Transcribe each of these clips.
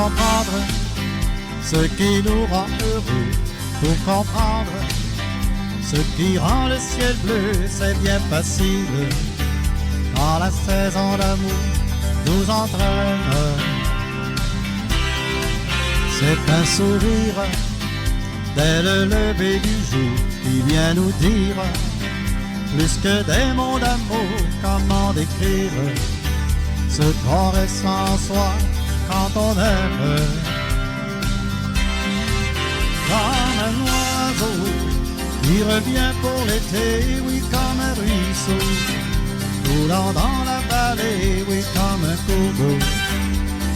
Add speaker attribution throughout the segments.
Speaker 1: comprendre ce qui nous rend heureux, pour comprendre ce qui rend le ciel bleu, c'est bien facile. Quand la saison d'amour nous entraîne, c'est un sourire dès le lever du jour qui vient nous dire plus que des mots d'amour, comment décrire ce qu'on ressent en soi quand on aime. Comme un oiseau qui revient pour l'été, oui, comme un ruisseau coulant dans la vallée, oui, comme un cours d'eau.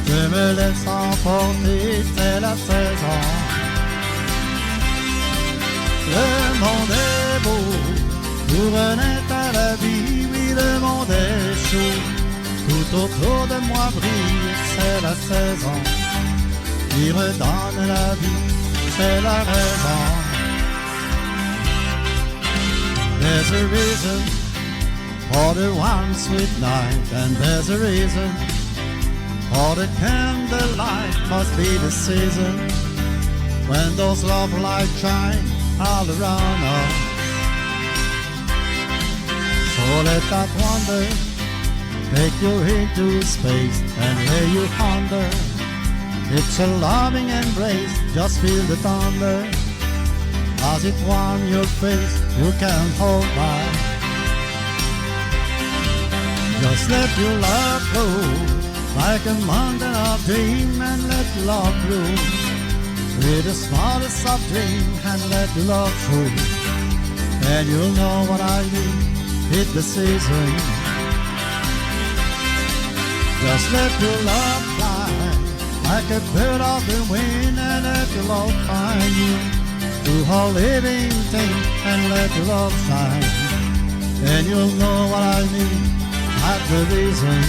Speaker 1: Je me laisse emporter, c'est la saison. Le monde est beau, tout renaît à la vie, oui, le monde est chaud. Tout autour de moi brille, c'est la saison qui redonne la vie, c'est la raison. There's a reason for the one sweet night, and there's a reason for the candlelight. Must be the season when those love lights shine all around us. So let that wonder take you into space and lay you ponder. It's a loving embrace, just feel the thunder as it warms your face, you can't hold back. Just let your love flow like a mountain of dream, and let love bloom with the smallest of dream, and let your love show. And you'll know what I mean, hit the season. Just let your love fly like a bird of the wind, and let your love find you through all living things, and let your love shine. And you'll know what I mean at the reason.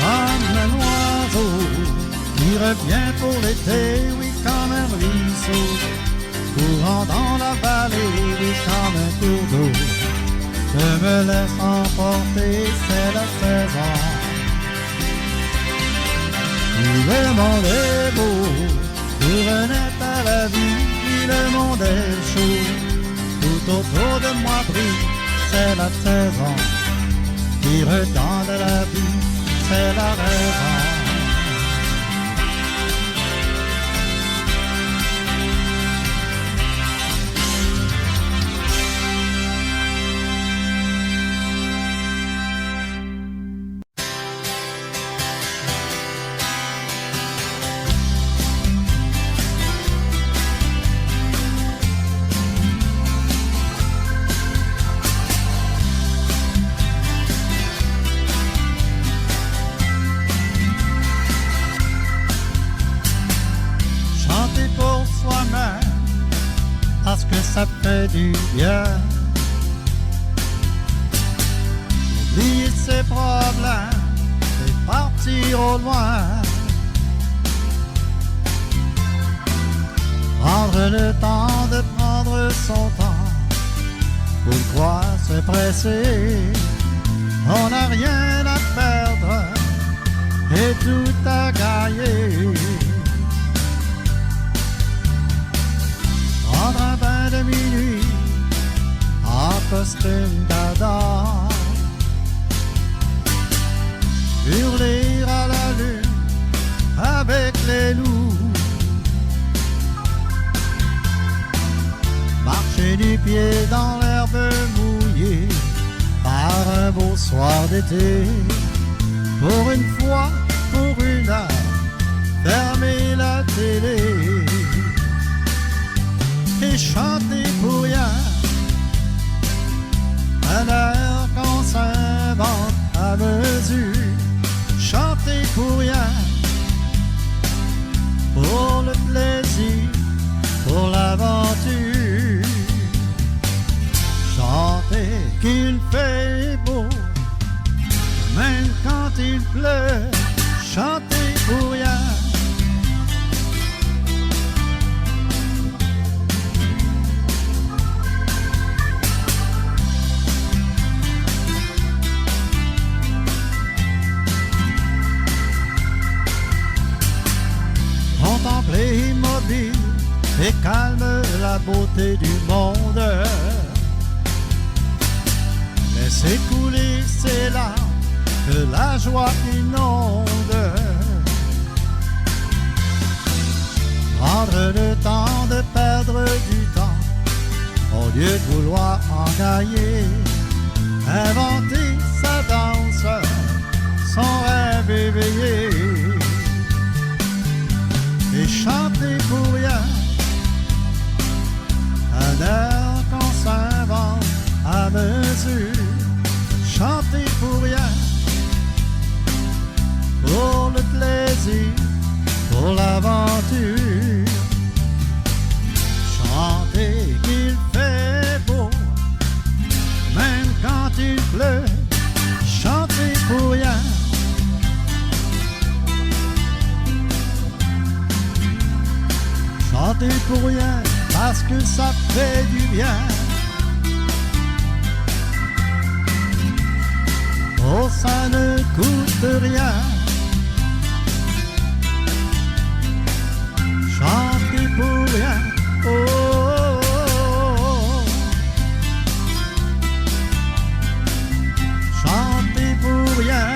Speaker 1: Comme un oiseau qui revient pour l'été, oui, comme un ruisseau courant dans la vallée, oui, comme un cours d'eau. Je me laisse emporter, c'est la saison. Le monde est beau, tout renaît à la vie, puis le monde est chaud. Tout autour de moi brille, c'est la saison qui redonne la vie, c'est la raison. Parce que ça fait du bien. Oublier ses problèmes et partir au loin. Prendre le temps de prendre son temps. Pourquoi se presser? On n'a rien à perdre et tout à gagner. Prendre un bain de minuit en costume d'Adam, hurler à la lune avec les loups, marcher du pied dans l'herbe mouillée par un beau soir d'été. Pour une fois, pour une heure, fermer la télé et chanter pour rien un air qu'on s'invente à mesure. Chanter pour rien, pour le plaisir, pour l'aventure. Chanter qu'il fait beau, même quand il pleut. Chanter pour rien. calme la beauté du monde. Laissez couler ces larmes que la joie inonde. Prendre le temps de perdre du temps au lieu de vouloir en gagner. Inventer sa danse, son rêve éveillé. Et chanter pour rien un air qu'on s'invente à mesure. Chanter pour rien, pour le plaisir, pour l'aventure. Chanter qu'il fait beau, même quand il pleut. Chanter pour rien. Chanter pour rien, parce que ça fait du bien. Oh, ça ne coûte rien. Chanter pour rien. Oh, oh, oh. Chanter pour rien.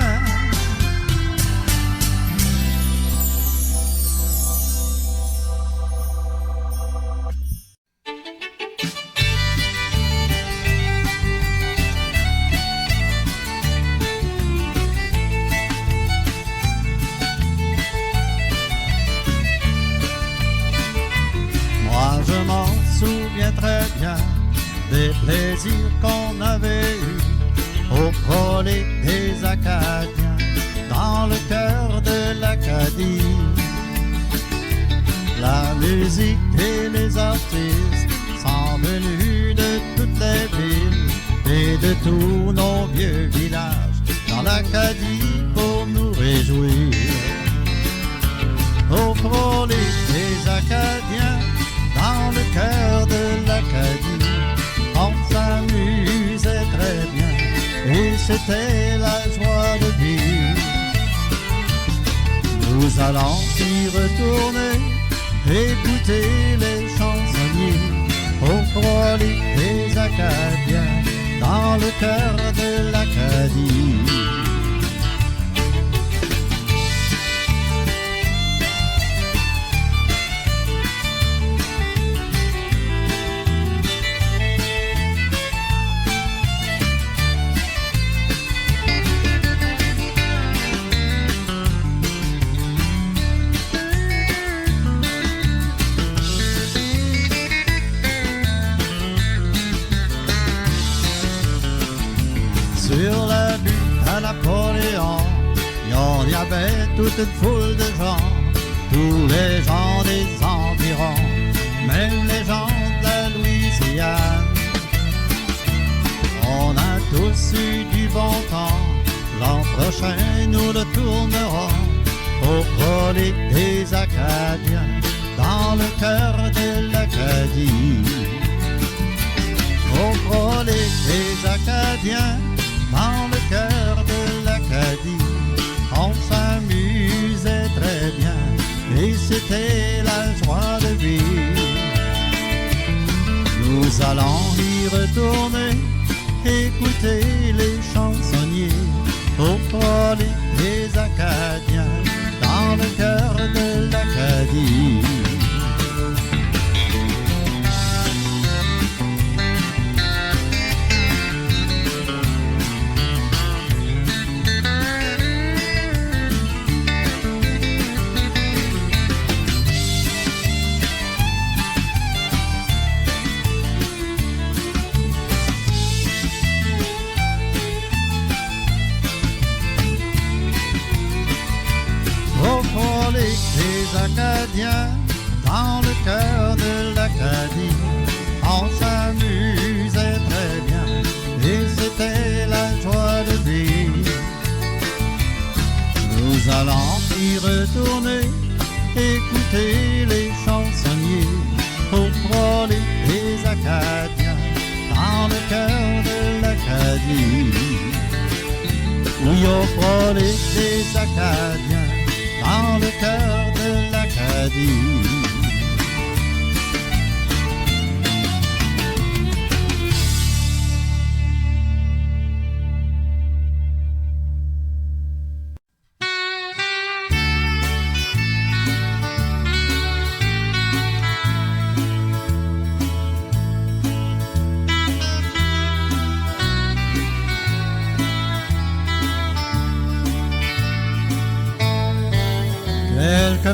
Speaker 1: Je m'en souviens très bien des plaisirs qu'on avait eus au relais des Acadiens, dans le cœur de l'Acadie. La musique et les artistes sont venus de toutes les villes et de tous nos vieux villages dans l'Acadie pour nous réjouir. Au relais des Acadiens, dans le cœur de l'Acadie, on s'amusait très bien et c'était la joie de vivre. Nous allons y retourner, écouter les chansonniers au relais des Acadiens, dans le cœur de l'Acadie. Sur la butte à Napoléon, il y avait toute une foule de gens, tous les gens des environs, même les gens de la Louisiane. On a tous eu du bon temps, l'an prochain nous le tournerons au relais des Acadiens, dans le cœur de l'Acadie. Au relais des Acadiens, dans le cœur de l'Acadie, on s'amusait très bien et c'était la joie de vivre. Nous allons y retourner, écouter les chansonniers au relais des Acadiens, dans le cœur de l'Acadie. Les Acadiens, dans le cœur de l'Acadie, on s'amusait très bien et c'était la joie de vivre. Nous allons y retourner, écouter les chansonniers au relais des Acadiens, dans le cœur de l'Acadie. Oui, au relais des Acadiens, dans le cœur de l'Acadie.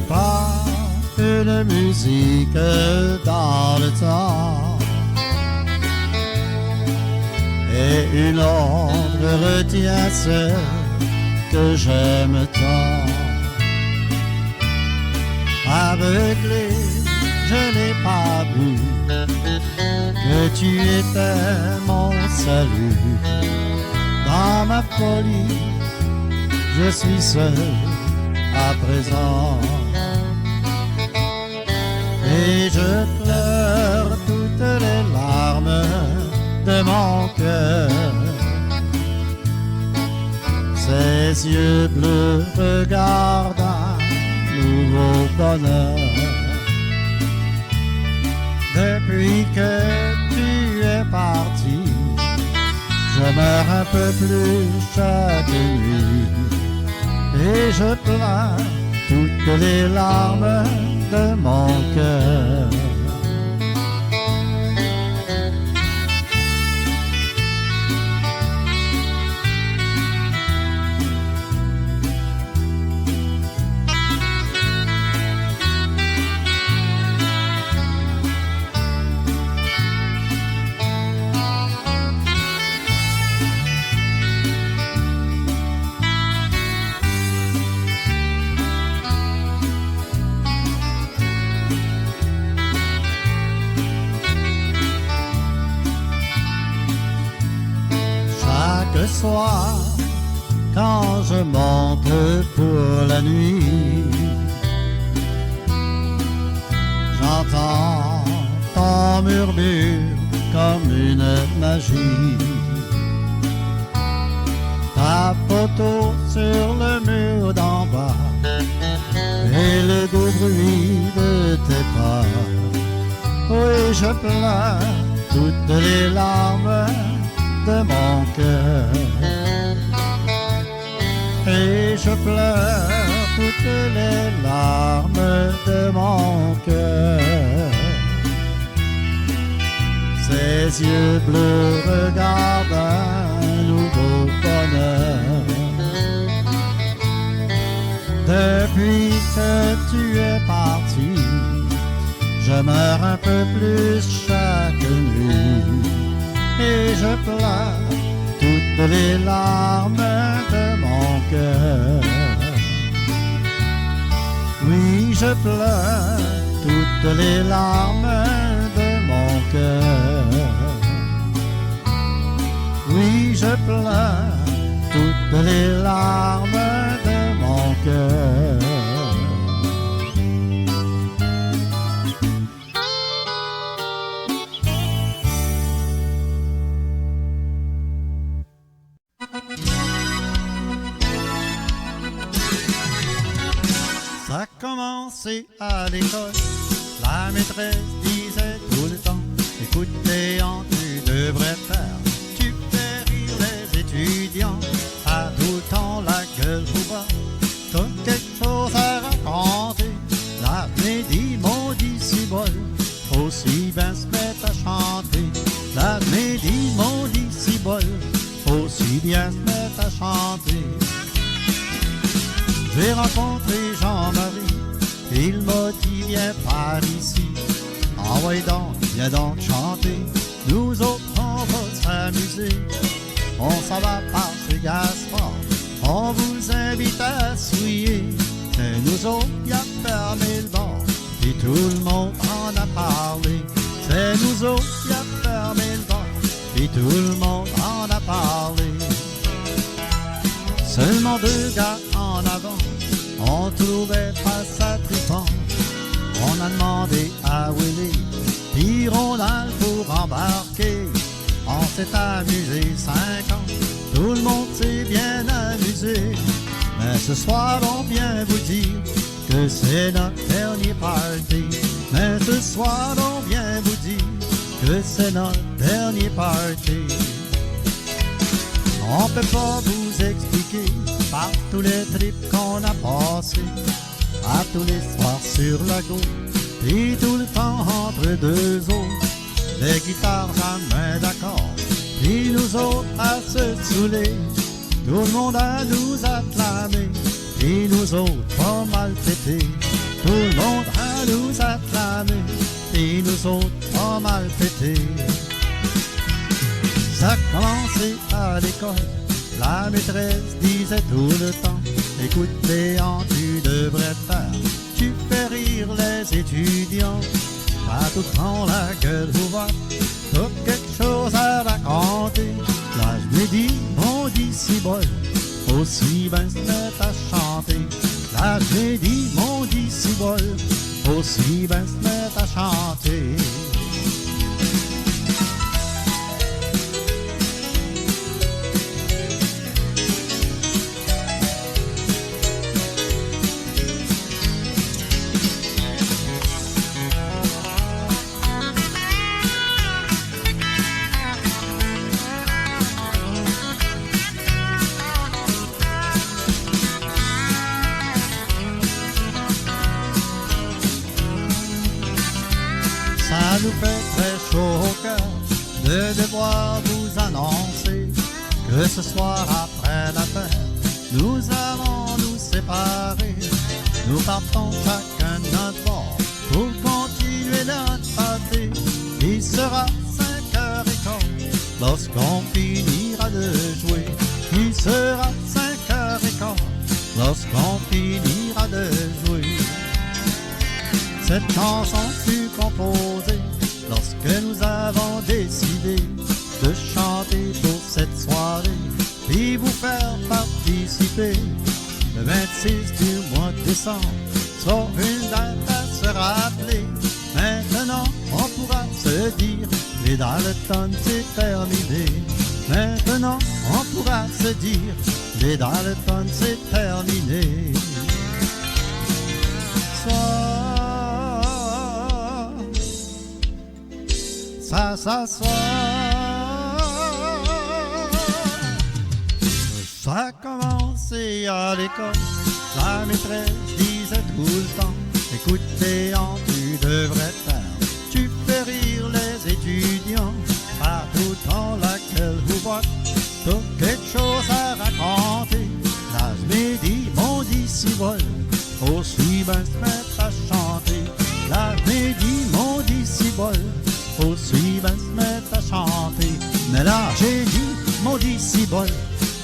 Speaker 1: pas une musique dans le temps et une autre retient ce que j'aime tant. Aveuglé, je n'ai pas vu que tu étais mon salut. Dans ma folie, je suis seul à présent et je pleure toutes les larmes de mon cœur. Ses yeux bleus regardent un nouveau bonheur. Depuis que tu es parti, je meurs un peu plus chaque nuit et je plains toutes les larmes de mon cœur. Le soir, quand je monte pour la nuit, j'entends ton murmure comme une magie. Ta photo sur le mur d'en bas et le doux bruit de tes pas. Oui, je pleure toutes les larmes de mon cœur et je pleure toutes les larmes de mon cœur. Ses yeux bleus regardent un nouveau bonheur. Depuis que tu es parti, je meurs un peu plus chaque nuit et je pleure toutes les larmes de mon cœur. Oui, je pleure toutes les larmes de mon cœur. Oui, je pleure toutes les larmes de mon cœur. Ça a commencé à l'école, la maîtresse disait tout le temps: écoute Léon, tu devrais faire, tu fais rire les étudiants, à tout le temps la gueule au bas, t'as quelque chose à raconter. L'avenir dit maudit cibole, aussi bien se mettre à chanter. L'avenir dit maudit cibole, aussi bien se mettre à chanter. J'ai rencontré Jean-Marie, il m'a dit viens par ici. Ah ouais donc, viens donc chanter, nous autres on va s'amuser. On s'en va par chez Gaspard, on vous invite à souiller. C'est nous autres qui a fermé le bar, et tout le monde en a parlé. C'est nous autres qui a fermé le bar, et tout le monde en a parlé. Seulement deux gars en avant, on trouvait pas ça trippant. On a demandé à Willy, puis Ronald pour embarquer. On s'est amusé 5 ans, tout le monde s'est bien amusé. Mais ce soir on vient vous dire que c'est notre dernier party. Mais ce soir on vient vous dire que c'est notre dernier party. On peut pas vous expliquer par tous les trips qu'on a passés, à tous les soirs sur la gauche, et tout le temps entre deux autres, les guitares jamais d'accord, et nous autres à se saouler, tout le monde à nous acclamer, et nous autres pas mal pétés. tout le monde à nous acclamer, et nous autres pas mal pétés. Ça commençait à l'école, la maîtresse disait tout le temps, écoute Léon, tu devrais faire, tu fais rire les étudiants, pas tout le temps la gueule ouverte, t'as quelque chose à raconter. Là je lui dis, mon discipole, aussi ben se mettre à chanter. Là je lui dis, mon discipole, aussi ben se mettre à chanter. Ça nous fait très chaud au cœur de devoir vous annoncer que ce soir après la fête, nous allons nous séparer. Nous partons chacun de notre bord pour continuer notre pâté. Il sera 5h15 lorsqu'on finira de jouer. Il sera 5h15 lorsqu'on finira de jouer. Cette chanson fut composée lorsque nous avons décidé de chanter pour cette soirée et vous faire participer. Le 26 du mois de décembre sera une date à se rappeler. Maintenant on pourra se dire les Dalton c'est terminé. Maintenant on pourra se dire les Dalton c'est terminé. Ça s'assoit. Ça a commencé à l'école, la maîtresse disait tout le temps, écoute Léon, tu devrais faire, tu fais rire les étudiants, pas tout le temps laquelle vous voit, t'as quelque chose à raconter. Là je m'ai dit, mon discipole, aussi ben se mettre à chanter. Là je m'ai dit, mon discipole, aussi ben se mettre à chanter. Mais là j'ai dit, mon discipole,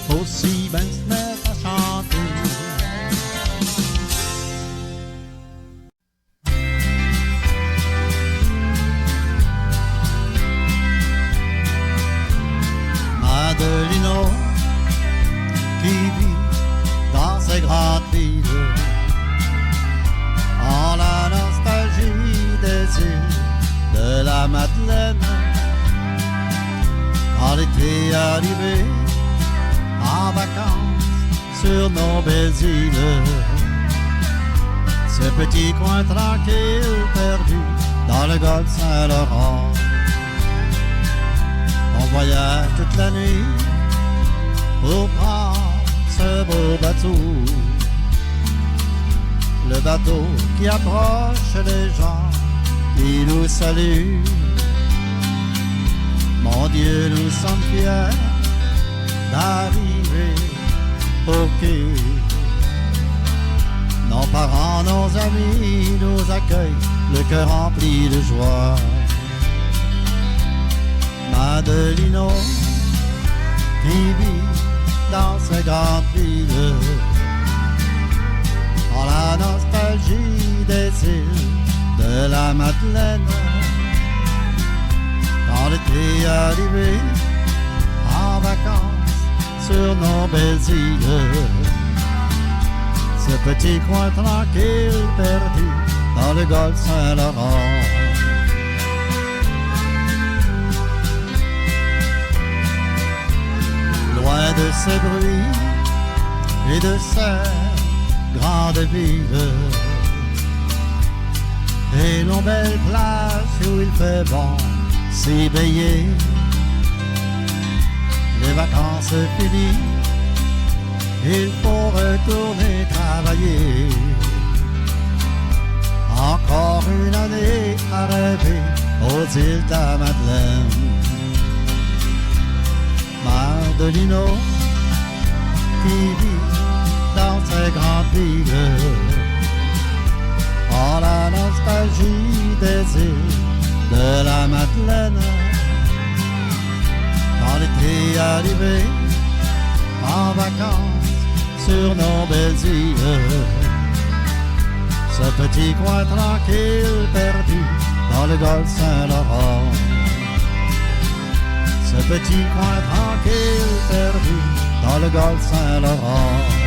Speaker 1: aussi ben se mettre à chanter. Madelino qui vit dans ces grandes villes, en la nostalgie des îles de la Madeleine. Quand l'été arrivé, en vacances sur nos belles îles, ce petit coin tranquille perdu dans le golfe Saint-Laurent. On voyage toute la nuit pour prendre ce beau bateau, le bateau qui approche les gens qui nous saluent. Mon Dieu, nous sommes fiers d'arriver au quai. Nos parents, nos amis nous accueillent, le cœur rempli de joie. Madelino qui vit dans ces grandes villes, en la nostalgie des îles de la Madeleine. Quand l'été arrivé, en vacances sur nos belles îles, ce petit coin tranquille perdu dans le golfe Saint-Laurent. Loin de ce bruit et de ces grandes villes, et nos belles plages où il fait bon s'y baigner. Les vacances finies, il faut retourner travailler. Encore une année à rêver aux îles de la Madeleine. Madelino qui vit dans ces grandes villes, dans la nostalgie des îles de la Madeleine. Quand l'été arrivé, en vacances sur nos belles îles, ce petit coin tranquille perdu dans le golfe Saint-Laurent. Ce petit coin tranquille perdu dans le golfe Saint-Laurent.